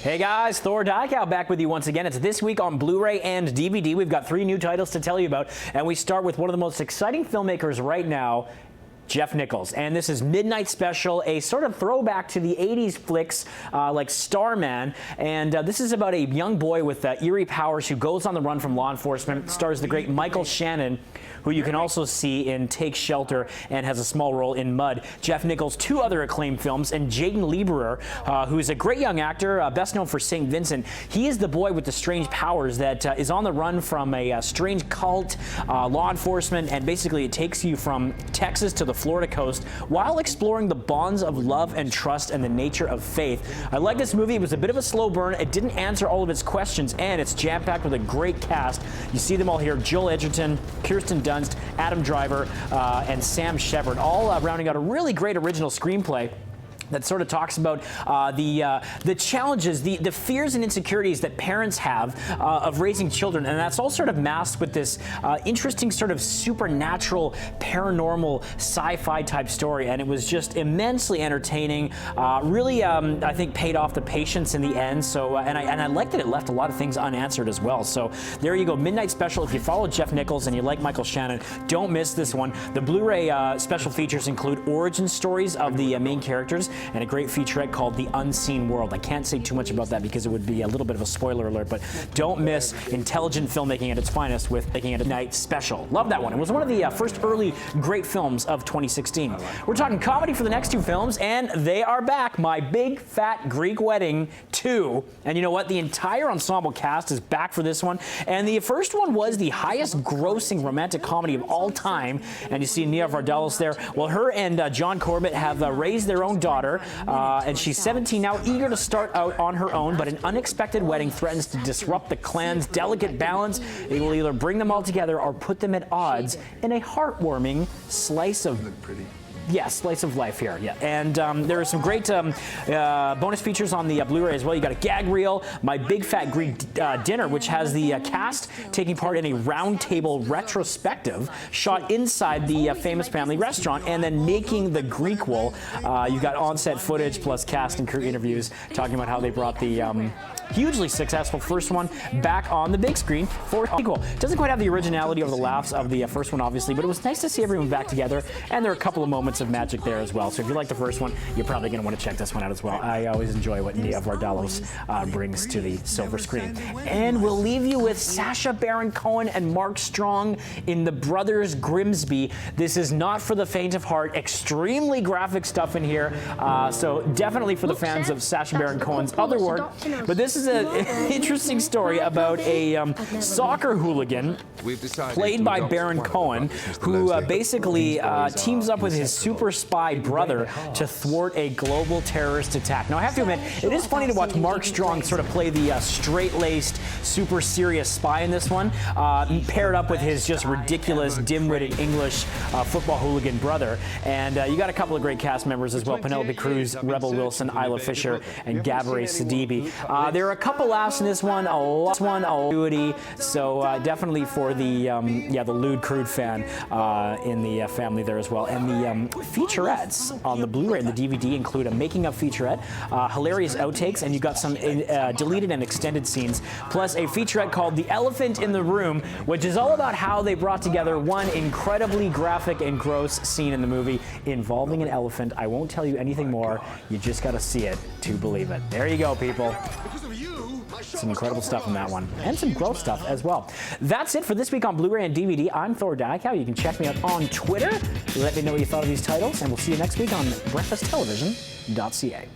Hey guys, Thor Diecow back with you once again. It's this week on Blu-ray and DVD. We've got 3 new titles to tell you about, and we start with one of the most exciting filmmakers right now, Jeff Nichols. And this is Midnight Special, a sort of throwback to the 80s flicks like Starman. And this is about a young boy with eerie powers who goes on the run from law enforcement. Stars the great Michael Shannon, who you can also see in Take Shelter and has a small role in Mud. Jeff Nichols' 2 other acclaimed films, and Jaden Lieberer, who is a great young actor, best known for St. Vincent. He is the boy with the strange powers that is on the run from a strange cult, law enforcement, and basically it takes you from Texas to the Florida coast while exploring the bonds of love and trust and the nature of faith. I like this movie. It was a bit of a slow burn. It didn't answer all of its questions, and it's jam-packed with a great cast. You see them all here: Joel Edgerton, Kirsten Dunst, Adam Driver, and Sam Shepard, all rounding out a really great original screenplay that sort of talks about the challenges, the fears and insecurities that parents have of raising children, and that's all sort of masked with this interesting sort of supernatural, paranormal, sci-fi type story, and it was just immensely entertaining. Really, I think paid off the patience in the end. So, and I like that it left a lot of things unanswered as well. So there you go, Midnight Special. If you follow Jeff Nichols and you like Michael Shannon, don't miss this one. The Blu-ray special features include origin stories of the main characters, and a great featurette called The Unseen World. I can't say too much about that because it would be a little bit of a spoiler alert, but don't miss intelligent filmmaking at its finest with making it a night special. Love that one. It was one of the first early great films of 2016. We're talking comedy for the next 2 films, and they are back. My Big Fat Greek Wedding 2. And you know what? The entire ensemble cast is back for this one. And the first one was the highest grossing romantic comedy of all time. And you see Nia Vardalos there. Well, her and John Corbett have raised their own daughter. And she's 17 now, eager to start out on her own, but an unexpected wedding threatens to disrupt the clan's delicate balance. It will either bring them all together or put them at odds in a heartwarming slice of slice of life here, yeah. And there are some great bonus features on the Blu-ray as well. You got a gag reel, My Big Fat Greek Dinner, which has the cast taking part in a roundtable retrospective shot inside the famous family restaurant, and then making the Greekwool. You've got on-set footage plus cast and crew interviews talking about how they brought the hugely successful first one back on the big screen for a sequel. Doesn't quite have the originality or the laughs of the first one, obviously, but it was nice to see everyone back together, and there are a couple of moments of magic there as well. So if you like the first one, you're probably going to want to check this one out as well. I always enjoy what Nia Vardalos brings to the silver screen. And we'll leave you with Sacha Baron Cohen and Mark Strong in The Brothers Grimsby. This is not for the faint of heart. Extremely graphic stuff in here. So definitely for the fans of Sacha Baron Cohen's other work. But this is an interesting story about a soccer hooligan played by Baron Cohen, who basically teams up with his super spy brother to thwart a global terrorist attack. Now, I have to admit, it is funny to watch Mark Strong sort of play the straight-laced, super serious spy in this one, paired up with his just ridiculous, dim-witted English football hooligan brother. And you got a couple of great cast members as well: Penelope Cruz, Rebel Wilson, Isla Fisher, and Gabourey Sidibe. There are a couple laughs in this one, a nudity, so definitely for the the lewd crude fan in the family there as well. And the featurettes on the Blu-ray and the DVD include a making-of featurette, hilarious outtakes, and you've got some deleted and extended scenes, plus a featurette called The Elephant in the Room, which is all about how they brought together one incredibly graphic and gross scene in the movie involving an elephant. I won't tell you anything more. You just got to see it to believe it. There you go, people. Some incredible stuff in that one, and some gross stuff as well. That's it for this week on Blu-ray and DVD. I'm Thor Diecow. You can check me out on Twitter. Let me know what you thought of these titles, and we'll see you next week on breakfasttelevision.ca.